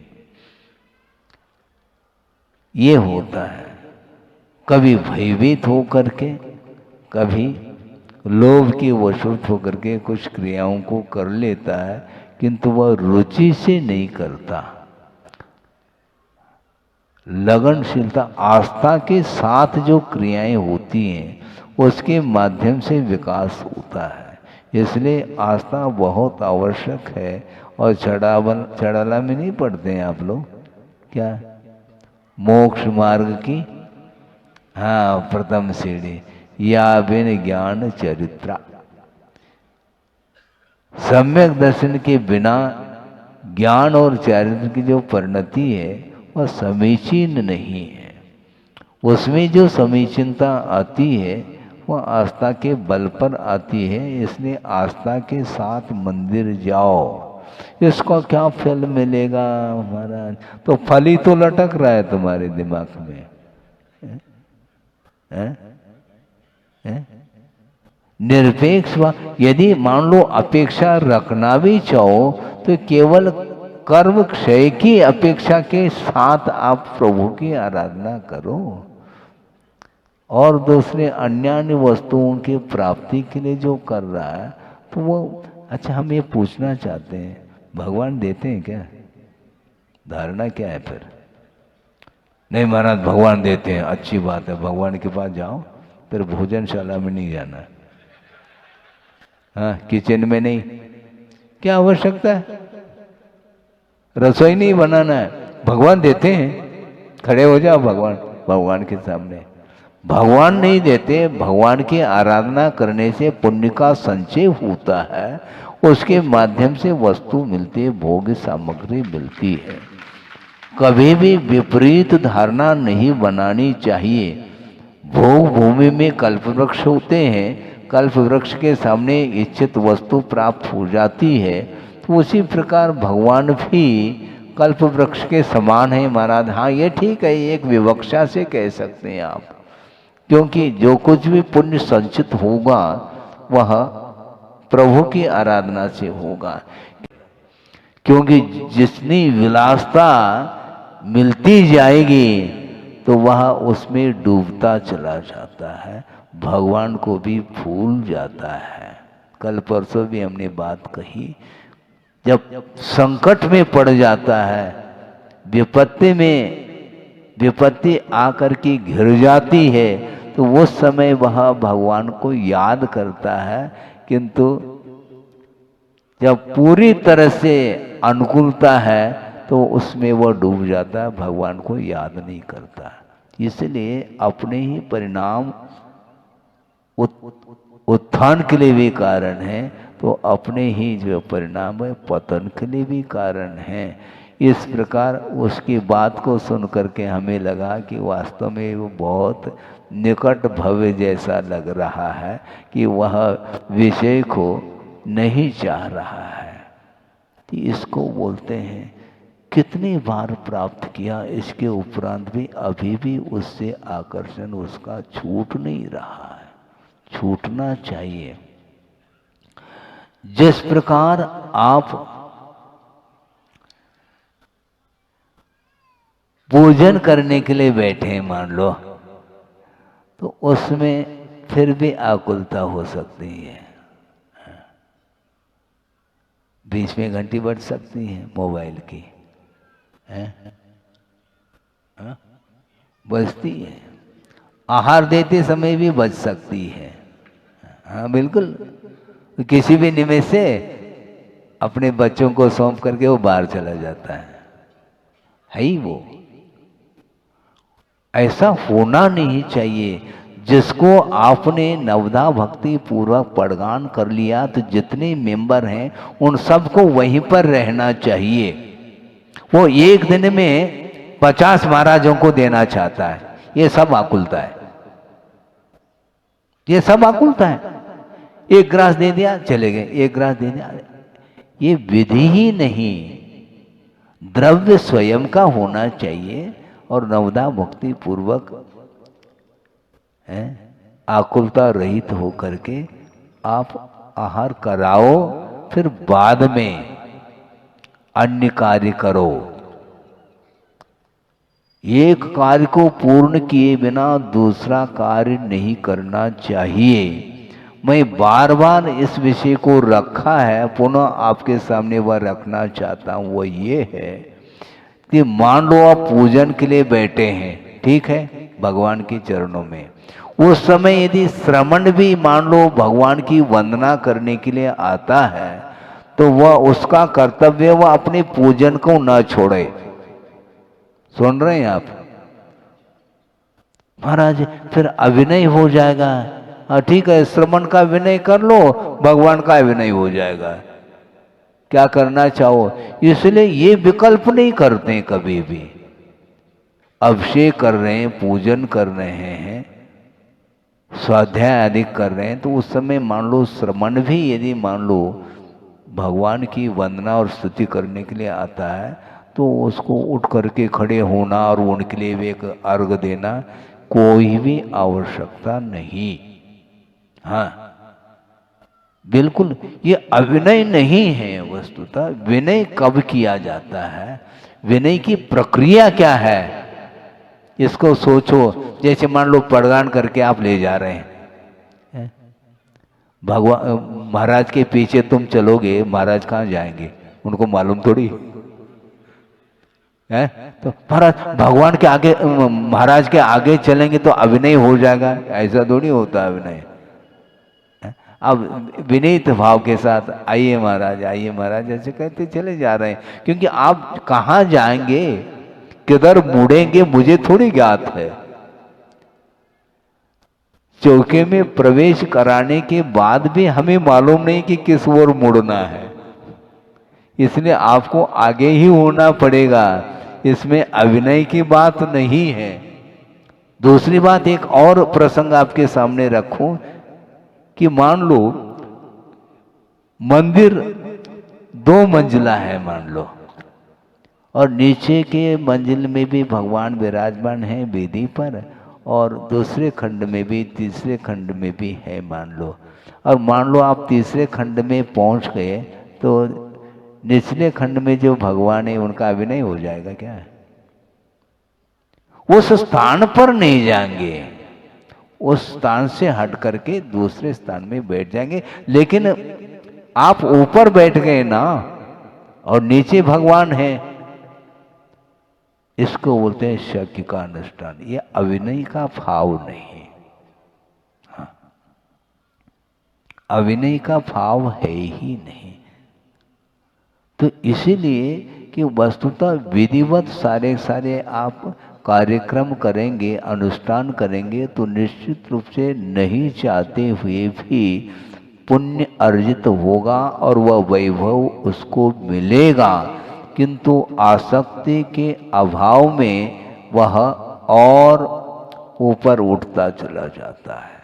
ये होता है, कभी भयभीत होकर के, कभी लोभ की वशूत होकर के कुछ क्रियाओं को कर लेता है, किंतु वह रुचि से नहीं करता। लगनशीलता, आस्था के साथ जो क्रियाएं होती हैं उसके माध्यम से विकास होता है। इसलिए आस्था बहुत आवश्यक है। और चढ़ाला में नहीं पढ़ते हैं आप लोग क्या, मोक्ष मार्ग की प्रथम सीढ़ी या बिन ज्ञान चरित्रा। सम्यक दर्शन के बिना ज्ञान और चरित्र की जो परिणति है वह समीचीन नहीं है। उसमें जो समीचीनता आती है वह आस्था के बल पर आती है। इसलिए आस्था के साथ मंदिर जाओ, इसका क्या फल मिलेगा महाराज? तो फल ही तो लटक रहा है तुम्हारे दिमाग में। निरपेक्ष, यदि मान लो अपेक्षा रखना भी चाहो तो केवल कर्म क्षय की अपेक्षा के साथ आप प्रभु की आराधना करो। और दूसरे अन्य वस्तुओं की प्राप्ति के लिए जो कर रहा है तो वो, अच्छा हम ये पूछना चाहते हैं, भगवान देते हैं क्या? धारणा क्या है फिर? नहीं महाराज भगवान देते हैं, अच्छी बात है, भगवान के पास जाओ, फिर भोजनशाला में नहीं जाना, किचन में नहीं। क्या आवश्यकता है? रसोई नहीं बनाना है, भगवान देते हैं, खड़े हो जाओ भगवान के सामने। भगवान नहीं देते, भगवान की आराधना करने से पुण्य का संचय होता है, उसके माध्यम से वस्तु मिलती है, भोग सामग्री मिलती है। कभी भी विपरीत धारणा नहीं बनानी चाहिए। भोग भूमि में कल्पवृक्ष होते हैं, कल्पवृक्ष के सामने इच्छित वस्तु प्राप्त हो जाती है, तो उसी प्रकार भगवान भी कल्पवृक्ष के समान है महाराज। हाँ ये ठीक है, एक विवक्षा से कह सकते हैं आप, क्योंकि जो कुछ भी पुण्य संचित होगा वह प्रभु की आराधना से होगा। क्योंकि जितनी विलासता मिलती जाएगी तो वह उसमें डूबता चला जाता है, भगवान को भी भूल जाता है। कल परसों भी हमने बात कही, जब संकट में पड़ जाता है, विपत्ति आकर के घिर जाती है, तो उस समय वह भगवान को याद करता है, किंतु जब पूरी तरह से अनुकूलता है तो उसमें वह डूब जाता है, भगवान को याद नहीं करता। इसलिए अपने ही परिणाम उत्थान के लिए भी कारण है, तो अपने ही जो परिणाम है पतन के लिए भी कारण है। इस प्रकार उसकी बात को सुन करके हमें लगा कि वास्तव में वो बहुत निकट भव्य जैसा लग रहा है, कि वह विषय को नहीं चाह रहा है। तो इसको बोलते हैं कितनी बार प्राप्त किया, इसके उपरांत भी अभी भी उससे आकर्षण उसका छूट नहीं रहा है, छूटना चाहिए। जिस प्रकार आप पूजन करने के लिए बैठे मान लो, तो उसमें फिर भी आकुलता हो सकती है, बीच में घंटी बज सकती है मोबाइल की, बजती है, आहार देते समय भी बज सकती है। हाँ बिल्कुल, किसी भी निमित्त से अपने बच्चों को सौंप करके वो बाहर चला जाता है ही वो। ऐसा होना नहीं चाहिए। जिसको आपने नवदा भक्ति पूर्वक पड़गान कर लिया, तो जितने मेंबर हैं उन सबको वहीं पर रहना चाहिए। वो एक दिन में 50 महाराजों को देना चाहता है, ये सब आकुलता है। ये सब आकुलता है। एक ग्रास दे दिया चले गए, एक ग्रास दे दिया, ये विधि ही नहीं, द्रव्य स्वयं का होना चाहिए और नवदा भक्ति पूर्वक आकुलता रहित हो करके आप आहार कराओ, फिर बाद में अन्य कार्य करो। एक कार्य को पूर्ण किए बिना दूसरा कार्य नहीं करना चाहिए। मैं बार बार इस विषय को रखा है, पुनः आपके सामने वह रखना चाहता हूं। वो ये है कि मान लो आप पूजन के लिए बैठे हैं, ठीक है, भगवान के चरणों में, उस समय यदि श्रमण भी मान लो भगवान की वंदना करने के लिए आता है, तो वह उसका कर्तव्य वह अपने पूजन को न छोड़े। सुन रहे हैं आप? महाराज फिर अभिनय हो जाएगा। हाँ ठीक है, श्रमण का विनय कर लो, भगवान का विनय हो जाएगा। क्या करना चाहो, इसलिए ये विकल्प नहीं करते कभी भी। अभिषेक कर रहे हैं, पूजन कर रहे हैं, स्वाध्याय आदि कर रहे हैं, तो उस समय मान लो श्रमण भी यदि मान लो भगवान की वंदना और स्तुति करने के लिए आता है, तो उसको उठ करके खड़े होना और उनके लिए भी एक अर्घ देना कोई भी आवश्यकता नहीं। हाँ बिल्कुल, ये अविनय नहीं है। वस्तुतः विनय कब किया जाता है, विनय की प्रक्रिया क्या है, इसको सोचो। जैसे मान लो प्रदान करके आप ले जा रहे हैं, भगवान महाराज के पीछे तुम चलोगे, महाराज कहाँ जाएंगे उनको मालूम थोड़ी है। तो महाराज भगवान के आगे, महाराज के आगे चलेंगे तो अभिनय हो जाएगा, ऐसा थोड़ी होता अभिनय। अब विनीत भाव के साथ आइए महाराज, आइए महाराज ऐसे कहते चले जा रहे हैं, क्योंकि आप कहाँ जाएंगे, किधर मुड़ेंगे मुझे थोड़ी ज्ञात है। चौके में प्रवेश कराने के बाद भी हमें मालूम नहीं कि किस ओर मुड़ना है, इसलिए आपको आगे ही होना पड़ेगा। इसमें अभिनय की बात नहीं है। दूसरी बात, एक और प्रसंग आपके सामने रखूं कि मान लो मंदिर 2 मंजिला है मान लो, और नीचे के मंजिल में भी भगवान विराजमान है वेदी पर, और दूसरे खंड में भी, तीसरे खंड में भी है मान लो। और मान लो आप तीसरे खंड में पहुंच गए, तो निचले खंड में जो भगवान है उनका अभिनय हो जाएगा क्या? उस स्थान पर नहीं जाएंगे, उस स्थान से हट करके दूसरे स्थान में बैठ जाएंगे। लेकिन आप ऊपर बैठ गए ना और नीचे भगवान है, इसको बोलते हैं शक्य का अनुष्ठान। ये अभिनय का भाव नहीं। हाँ, अभिनय का भाव है ही नहीं। तो इसीलिए कि वस्तुतः विधिवत सारे आप कार्यक्रम करेंगे, अनुष्ठान करेंगे, तो निश्चित रूप से नहीं चाहते हुए भी पुण्य अर्जित होगा और वह वैभव उसको मिलेगा। किंतु आसक्ति के अभाव में वह और ऊपर उठता चला जाता है।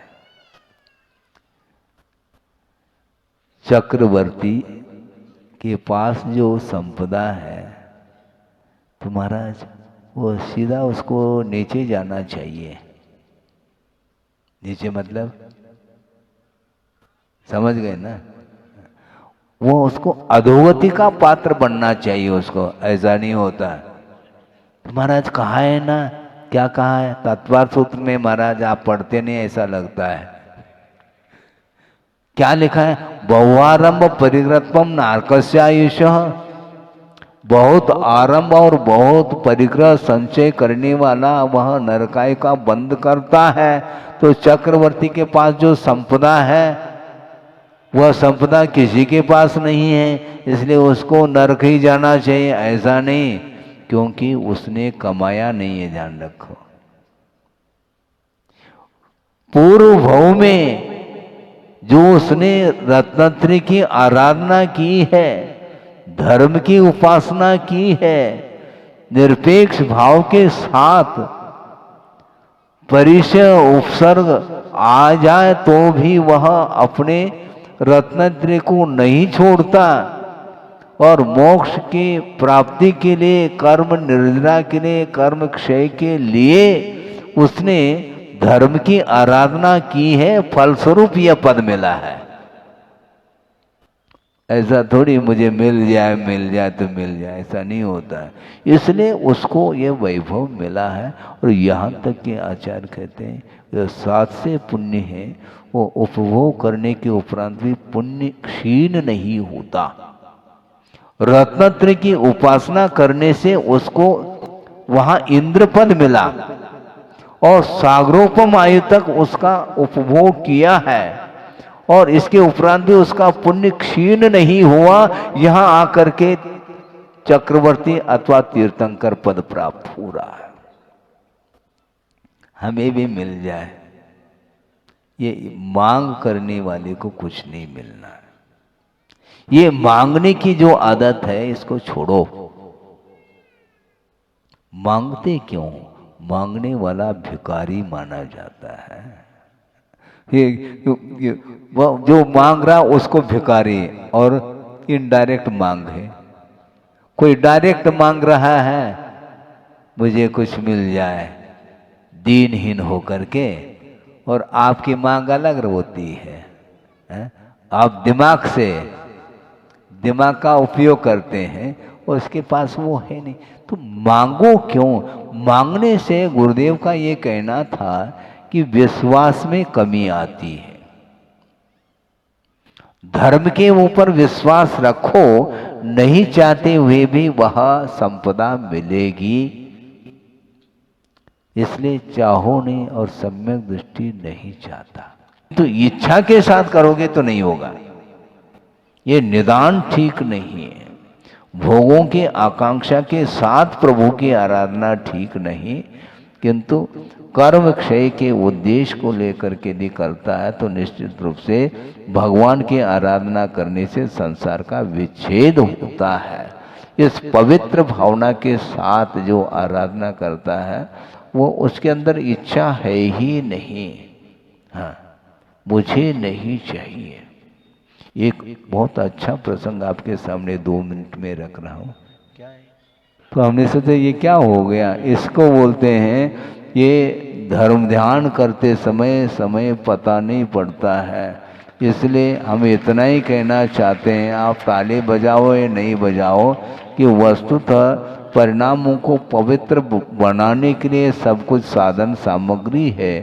चक्रवर्ती के पास जो संपदा है, तो महाराज वो सीधा उसको नीचे जाना चाहिए। नीचे मतलब समझ गए ना, वो उसको अधोगति का पात्र बनना चाहिए उसको, ऐसा नहीं होता। तो महाराज कहा है ना, क्या कहा है तत्वार सूत्र में? महाराज आप पढ़ते नहीं, ऐसा लगता है। क्या लिखा है? बहुआरंभ परिग्रहत्वम नारकस्य आयुष। बहुत आरंभ और बहुत परिग्रह संचय करने वाला वह नरकाय का बंद करता है। तो चक्रवर्ती के पास जो संपदा है, वह संपदा किसी के पास नहीं है, इसलिए उसको नरक ही जाना चाहिए, ऐसा नहीं, क्योंकि उसने कमाया नहीं है। ध्यान रखो, पूर्व भव में जो उसने रत्नत्रय की आराधना की है, धर्म की उपासना की है, निरपेक्ष भाव के साथ, परिचय उपसर्ग आ जाए तो भी वह अपने रत्नत्रय को नहीं छोड़ता और मोक्ष की प्राप्ति के लिए, कर्म निर्जरा के लिए, कर्म क्षय के लिए उसने धर्म की आराधना की है, फलस्वरूप यह पद मिला है। ऐसा थोड़ी मुझे मिल जाए तो मिल जाए, ऐसा नहीं होता है। इसलिए उसको ये वैभव मिला है। और यहाँ तक कि आचार्य कहते हैं जो 7 से पुण्य है वो उपभोग करने के उपरांत भी पुण्य क्षीण नहीं होता। रत्नत्रय की उपासना करने से उसको वहां इंद्र पद मिला और सागरोपम आयु तक उसका उपभोग किया है और इसके उपरांत भी उसका पुण्य क्षीण नहीं हुआ। यहां आकर के चक्रवर्ती अथवा तीर्थंकर पद प्राप्त हो रहा है। हमें भी मिल जाए, ये मांग करने वाले को कुछ नहीं मिलना है। ये मांगने की जो आदत है इसको छोड़ो। मांगते क्यों? मांगने वाला भिखारी माना जाता है। वो जो मांग रहा उसको भिखारी, और इनडायरेक्ट मांग है। कोई डायरेक्ट मांग रहा है मुझे कुछ मिल जाए दीनहीन होकर के, और आपकी मांग अलग होती है। आप दिमाग का उपयोग करते हैं और उसके पास वो है नहीं, तो मांगो क्यों? मांगने से गुरुदेव का ये कहना था कि विश्वास में कमी आती है। धर्म के ऊपर विश्वास रखो, नहीं चाहते हुए भी वह संपदा मिलेगी। इसलिए चाहो नहीं और सम्यक दृष्टि नहीं चाहता, तो इच्छा के साथ करोगे तो नहीं होगा। ये निदान ठीक नहीं है। भोगों की आकांक्षा के साथ प्रभु की आराधना ठीक नहीं, किंतु कर्म क्षय के उद्देश्य को लेकर के यदि करता है तो निश्चित रूप से भगवान की आराधना करने से संसार का विच्छेद होता है। इस पवित्र भावना के साथ जो आराधना करता है वो उसके अंदर इच्छा है ही नहीं। हाँ, मुझे नहीं चाहिए। एक बहुत अच्छा प्रसंग आपके सामने 2 मिनट में रख रहा हूँ। तो हमने सोचा ये क्या हो गया? इसको बोलते हैं ये धर्म ध्यान करते समय पता नहीं पड़ता है। इसलिए हम इतना ही कहना चाहते हैं, आप ताली बजाओ या नहीं बजाओ, कि वस्तुतः परिणामों को पवित्र बनाने के लिए सब कुछ साधन सामग्री है।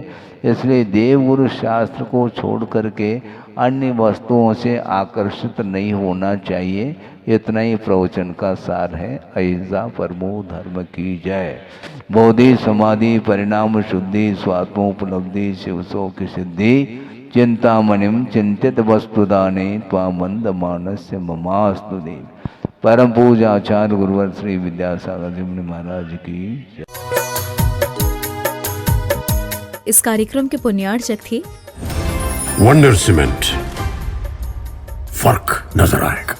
इसलिए देवगुरु शास्त्र को छोड़ करके अन्य वस्तुओं से आकर्षित नहीं होना चाहिए। इतना ही प्रवचन का सार है। अहिंसा परमो धर्म की जय। बोधि समाधि परिणाम शुद्धि स्वात्मोपलब्धि शिवसो की सिद्धि चिंतामणिम चिंतित वस्तुदाने त्वामंद मानस्य ममास्तु देव। परम पूजा आचार्य गुरुवर श्री विद्यासागर जी महाराज की जय। इस कार्यक्रम के पुण्यार्चक थे वंडर सीमेंट। फर्क नजर आएगा।